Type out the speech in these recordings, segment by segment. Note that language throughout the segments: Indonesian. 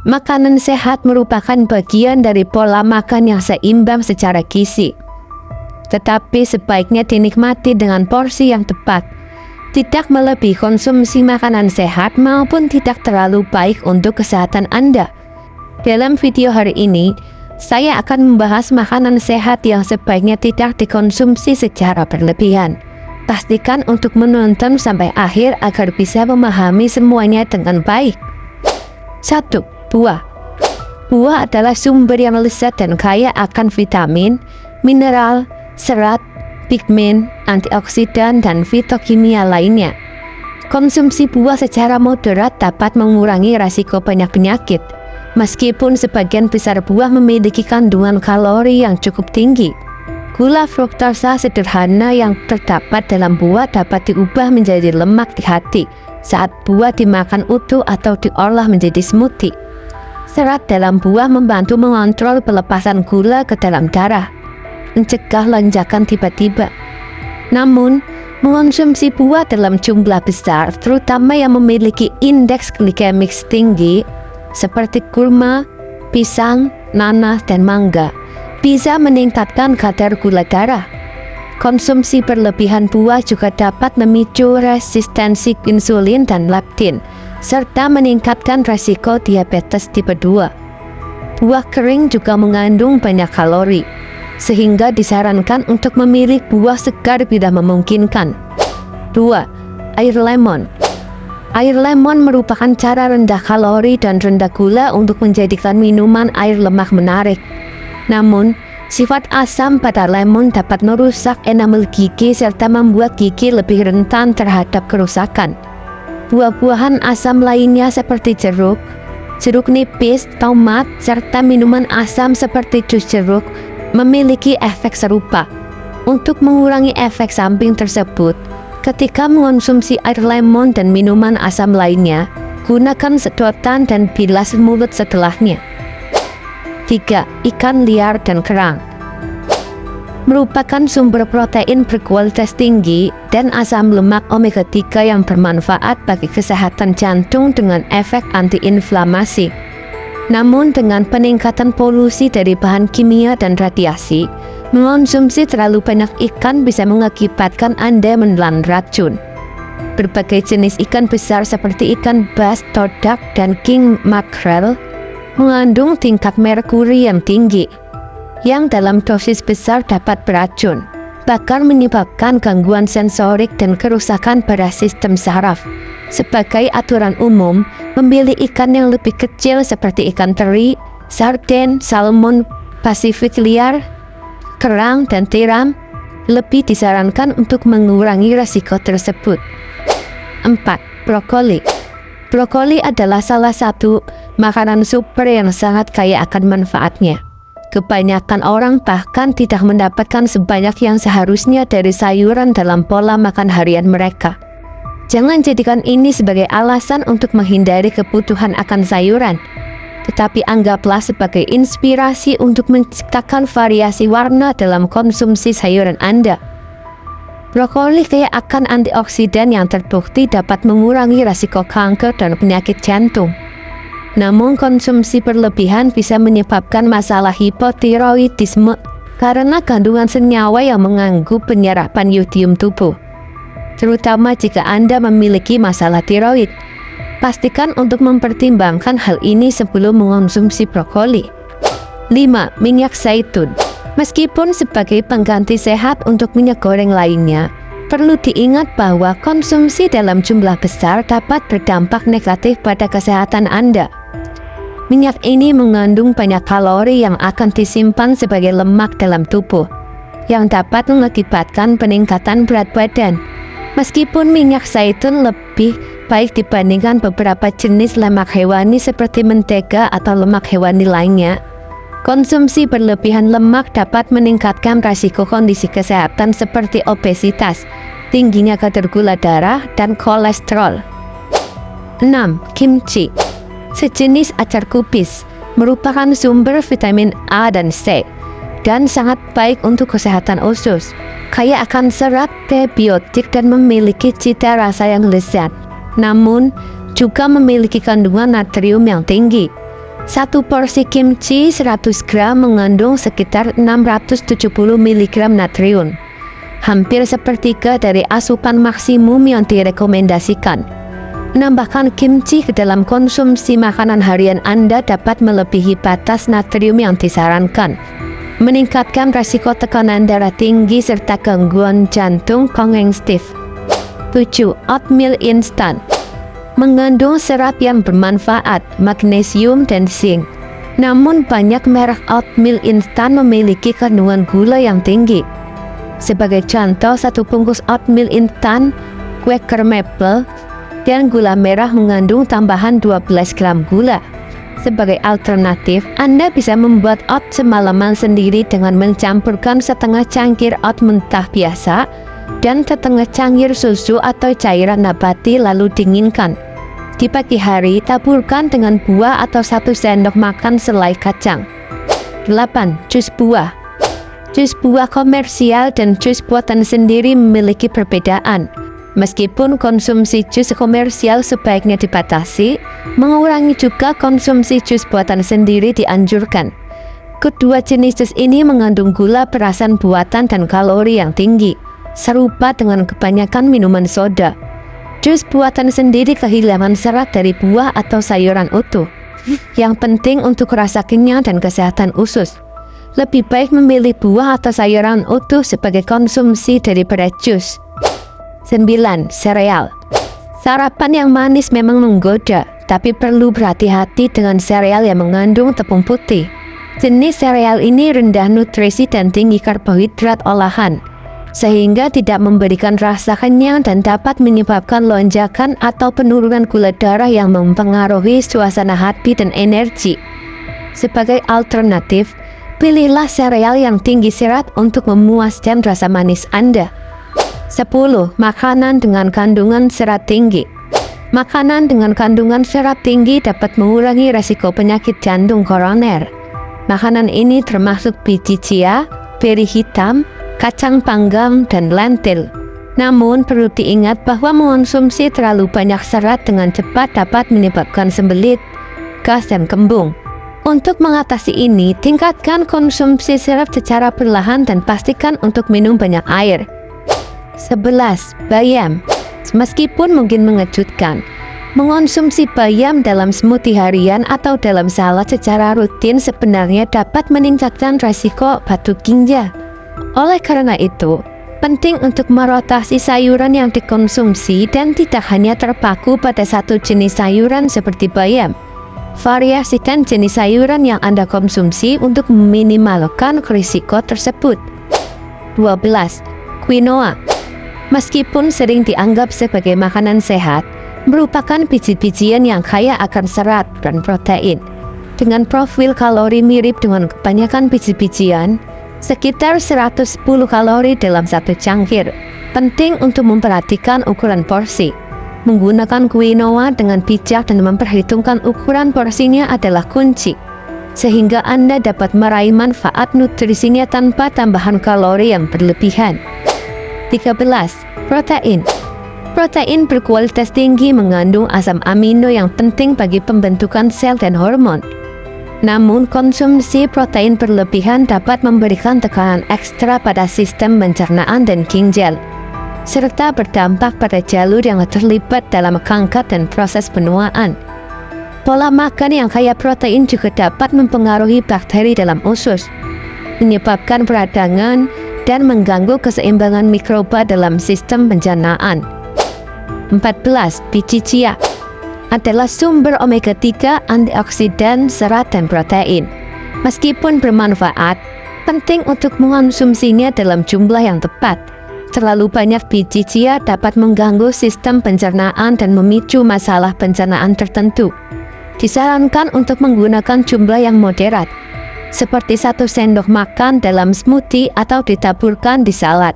Makanan sehat merupakan bagian dari pola makan yang seimbang secara gizi. Tetapi sebaiknya dinikmati dengan porsi yang tepat. Tidak melebihi konsumsi makanan sehat maupun tidak terlalu baik untuk kesehatan Anda. Dalam video hari ini, saya akan membahas makanan sehat yang sebaiknya tidak dikonsumsi secara berlebihan. Pastikan untuk menonton sampai akhir agar bisa memahami semuanya dengan baik. 1. Buah. Buah adalah sumber yang lezat dan kaya akan vitamin, mineral, serat, pigmen, antioksidan, dan fitokimia lainnya. Konsumsi buah secara moderat dapat mengurangi risiko banyak penyakit, meskipun sebagian besar buah memiliki kandungan kalori yang cukup tinggi. Gula fruktosa sederhana yang terdapat dalam buah dapat diubah menjadi lemak di hati saat buah dimakan utuh atau diolah menjadi smoothie. Serat dalam buah membantu mengontrol pelepasan gula ke dalam darah, mencegah lonjakan tiba-tiba. Namun, mengonsumsi buah dalam jumlah besar, terutama yang memiliki indeks glikemik tinggi, seperti kurma, pisang, nanas, dan mangga, bisa meningkatkan kadar gula darah. Konsumsi berlebihan buah juga dapat memicu resistensi insulin dan leptin, serta meningkatkan resiko diabetes tipe 2. Buah kering juga mengandung banyak kalori, sehingga disarankan untuk memilih buah segar bila memungkinkan. 2. Air lemon. Air lemon merupakan cara rendah kalori dan rendah gula untuk menjadikan minuman air lemak menarik. Namun, sifat asam pada lemon dapat merusak enamel gigi serta membuat gigi lebih rentan terhadap kerusakan. Buah-buahan asam lainnya seperti jeruk, jeruk nipis, tomat, serta minuman asam seperti jus jeruk memiliki efek serupa. Untuk mengurangi efek samping tersebut, ketika mengonsumsi air lemon dan minuman asam lainnya, gunakan sedotan dan bilas mulut setelahnya. 3. Ikan liar dan kerang. Merupakan sumber protein berkualitas tinggi dan asam lemak omega 3 yang bermanfaat bagi kesehatan jantung dengan efek antiinflamasi. Namun dengan peningkatan polusi dari bahan kimia dan radiasi, mengonsumsi terlalu banyak ikan bisa mengakibatkan Anda menelan racun. Berbagai jenis ikan besar seperti ikan bass, todak, dan king mackerel mengandung tingkat merkuri yang tinggi, yang dalam dosis besar dapat beracun, bahkan menyebabkan gangguan sensorik dan kerusakan pada sistem saraf. Sebagai aturan umum, memilih ikan yang lebih kecil seperti ikan teri, sarden, salmon, pasifik liar, kerang, dan tiram lebih disarankan untuk mengurangi risiko tersebut. 4. Brokoli. Brokoli adalah salah satu makanan super yang sangat kaya akan manfaatnya. Kebanyakan orang bahkan tidak mendapatkan sebanyak yang seharusnya dari sayuran dalam pola makan harian mereka. Jangan jadikan ini sebagai alasan untuk menghindari kebutuhan akan sayuran, tetapi anggaplah sebagai inspirasi untuk menciptakan variasi warna dalam konsumsi sayuran Anda. Brokoli kaya akan antioksidan yang terbukti dapat mengurangi risiko kanker dan penyakit jantung. Namun konsumsi berlebihan bisa menyebabkan masalah hipotiroidisme karena kandungan senyawa yang mengganggu penyerapan yodium tubuh. Terutama jika Anda memiliki masalah tiroid, pastikan untuk mempertimbangkan hal ini sebelum mengonsumsi brokoli. 5. Minyak zaitun. Meskipun sebagai pengganti sehat untuk minyak goreng lainnya, perlu diingat bahwa konsumsi dalam jumlah besar dapat berdampak negatif pada kesehatan Anda. Minyak ini mengandung banyak kalori yang akan disimpan sebagai lemak dalam tubuh, yang dapat mengakibatkan peningkatan berat badan. Meskipun minyak zaitun lebih baik dibandingkan beberapa jenis lemak hewani seperti mentega atau lemak hewani lainnya, konsumsi berlebihan lemak dapat meningkatkan risiko kondisi kesehatan seperti obesitas, tingginya kadar gula darah, dan kolesterol. 6. Kimchi. Sejenis acar kubis, merupakan sumber vitamin A dan C, dan sangat baik untuk kesehatan usus. Kaya akan serat, prebiotik, dan memiliki cita rasa yang lezat. Namun, juga memiliki kandungan natrium yang tinggi. Satu porsi kimchi 100 gram mengandung sekitar 670 mg natrium, hampir sepertiga dari asupan maksimum yang direkomendasikan. Menambahkan kimchi ke dalam konsumsi makanan harian Anda dapat melebihi batas natrium yang disarankan, meningkatkan risiko tekanan darah tinggi serta gangguan jantung kongestif. 7. Oatmeal instan mengandung serat yang bermanfaat, magnesium dan zinc. Namun banyak merek oatmeal instan memiliki kandungan gula yang tinggi. Sebagai contoh, satu bungkus oatmeal instan Quaker Maple dan gula merah mengandung tambahan 12 gram gula. Sebagai alternatif, Anda bisa membuat oat semalaman sendiri dengan mencampurkan setengah cangkir oat mentah biasa dan setengah cangkir susu atau cairan nabati lalu dinginkan. Di pagi hari, taburkan dengan buah atau 1 sendok makan selai kacang. 8. Jus buah. Jus buah komersial dan jus buatan sendiri memiliki perbedaan. Meskipun konsumsi jus komersial sebaiknya dibatasi, mengurangi juga konsumsi jus buatan sendiri dianjurkan. Kedua jenis jus ini mengandung gula perasan buatan dan kalori yang tinggi, serupa dengan kebanyakan minuman soda. Jus buatan sendiri kehilangan serat dari buah atau sayuran utuh, yang penting untuk rasa kenyang dan kesehatan usus. Lebih baik memilih buah atau sayuran utuh sebagai konsumsi daripada jus. 9. Sereal. Sarapan yang manis memang menggoda, tapi perlu berhati-hati dengan sereal yang mengandung tepung putih. Jenis sereal ini rendah nutrisi dan tinggi karbohidrat olahan, sehingga tidak memberikan rasa kenyang dan dapat menyebabkan lonjakan atau penurunan gula darah yang mempengaruhi suasana hati dan energi. Sebagai alternatif, pilihlah sereal yang tinggi serat untuk memuaskan rasa manis Anda. 10. Makanan dengan kandungan serat tinggi. Makanan dengan kandungan serat tinggi dapat mengurangi risiko penyakit jantung koroner. Makanan ini termasuk biji chia, beri hitam, kacang panggang, dan lentil. Namun perlu diingat bahwa mengonsumsi terlalu banyak serat dengan cepat dapat menyebabkan sembelit, gas, dan kembung. Untuk mengatasi ini, tingkatkan konsumsi serat secara perlahan dan pastikan untuk minum banyak air. 11. Bayam. Meskipun mungkin mengejutkan, mengonsumsi bayam dalam smoothie harian atau dalam salad secara rutin sebenarnya dapat meningkatkan risiko batuk ginjal. Oleh karena itu, penting untuk merotasi sayuran yang dikonsumsi dan tidak hanya terpaku pada satu jenis sayuran seperti bayam. Variasikan jenis sayuran yang Anda konsumsi untuk meminimalkan risiko tersebut. 12. Quinoa. Meskipun sering dianggap sebagai makanan sehat, merupakan biji-bijian yang kaya akan serat dan protein. Dengan profil kalori mirip dengan kebanyakan biji-bijian, sekitar 110 kalori dalam satu cangkir. Penting untuk memperhatikan ukuran porsi. Menggunakan quinoa dengan bijak dan memperhitungkan ukuran porsinya adalah kunci, sehingga Anda dapat meraih manfaat nutrisinya tanpa tambahan kalori yang berlebihan. 13. Protein. Protein berkualitas tinggi mengandung asam amino yang penting bagi pembentukan sel dan hormon. Namun, konsumsi protein berlebihan dapat memberikan tekanan ekstra pada sistem pencernaan dan ginjal, serta berdampak pada jalur yang terlibat dalam kanker dan proses penuaan. Pola makan yang kaya protein juga dapat mempengaruhi bakteri dalam usus, menyebabkan peradangan, dan mengganggu keseimbangan mikroba dalam sistem pencernaan. 14. Biji chia adalah sumber omega 3, antioksidan, serat, dan protein. Meskipun bermanfaat, penting untuk mengonsumsinya dalam jumlah yang tepat. Terlalu banyak biji chia dapat mengganggu sistem pencernaan dan memicu masalah pencernaan tertentu. Disarankan untuk menggunakan jumlah yang moderat, seperti 1 sendok makan dalam smoothie atau ditaburkan di salad,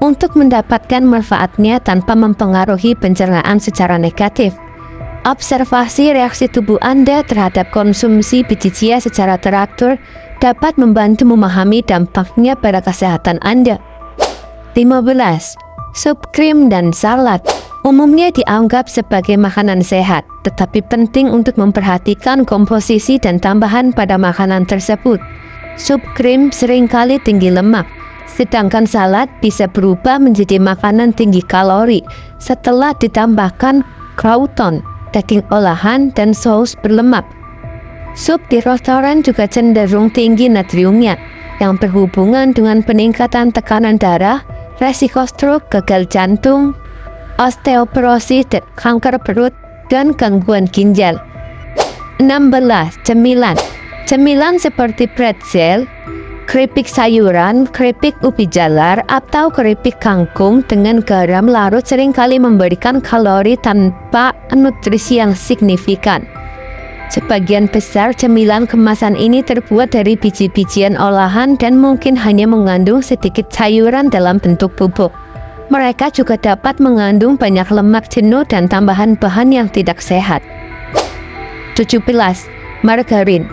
untuk mendapatkan manfaatnya tanpa mempengaruhi pencernaan secara negatif. Observasi reaksi tubuh Anda terhadap konsumsi biji chia secara teratur dapat membantu memahami dampaknya pada kesehatan Anda. 15. Sup krim dan salad. umumnya dianggap sebagai makanan sehat, tetapi penting untuk memperhatikan komposisi dan tambahan pada makanan tersebut. Sup krim seringkali tinggi lemak, sedangkan salad bisa berubah menjadi makanan tinggi kalori setelah ditambahkan croûton, daging olahan, dan saus berlemak. Sup di restoran juga cenderung tinggi natriumnya, yang berhubungan dengan peningkatan tekanan darah, resiko stroke, gagal jantung, osteoporosis, dan kanker perut, dan gangguan ginjal. 16. Cemilan. Cemilan seperti pretzel, keripik sayuran, keripik ubi jalar, atau keripik kangkung dengan garam larut seringkali memberikan kalori tanpa nutrisi yang signifikan. Sebagian besar cemilan kemasan ini terbuat dari biji-bijian olahan dan mungkin hanya mengandung sedikit sayuran dalam bentuk bubuk. Mereka juga dapat mengandung banyak lemak jenuh dan tambahan bahan yang tidak sehat. 17. Margarin.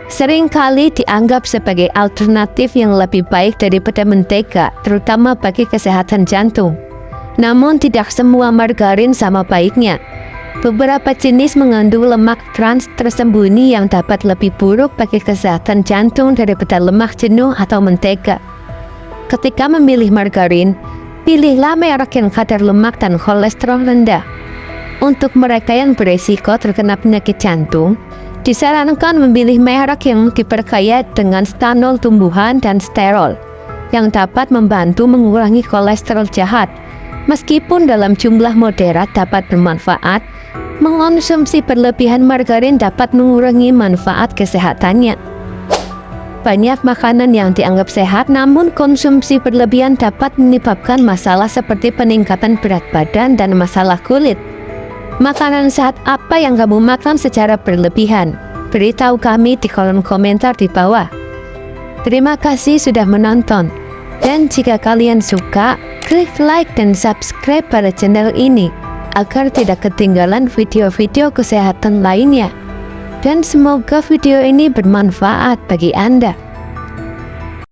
Seringkali dianggap sebagai alternatif yang lebih baik daripada mentega, terutama bagi kesehatan jantung. Namun tidak semua margarin sama baiknya. Beberapa jenis mengandung lemak trans tersembunyi yang dapat lebih buruk bagi kesehatan jantung daripada lemak jenuh atau mentega. Ketika memilih margarin, pilihlah merek yang kadar lemak dan kolesterol rendah. Untuk mereka yang berisiko terkena penyakit jantung, disarankan memilih merek yang diperkaya dengan stanol tumbuhan dan sterol, yang dapat membantu mengurangi kolesterol jahat. Meskipun dalam jumlah moderat dapat bermanfaat, mengonsumsi berlebihan margarin dapat mengurangi manfaat kesehatannya. Banyak makanan yang dianggap sehat, namun konsumsi berlebihan dapat menyebabkan masalah seperti peningkatan berat badan dan masalah kulit. Makanan sehat apa yang kamu makan secara berlebihan? Beritahu kami di kolom komentar di bawah. Terima kasih sudah menonton. Dan jika kalian suka, klik like dan subscribe pada channel ini agar tidak ketinggalan video-video kesehatan lainnya. Dan semoga video ini bermanfaat bagi Anda.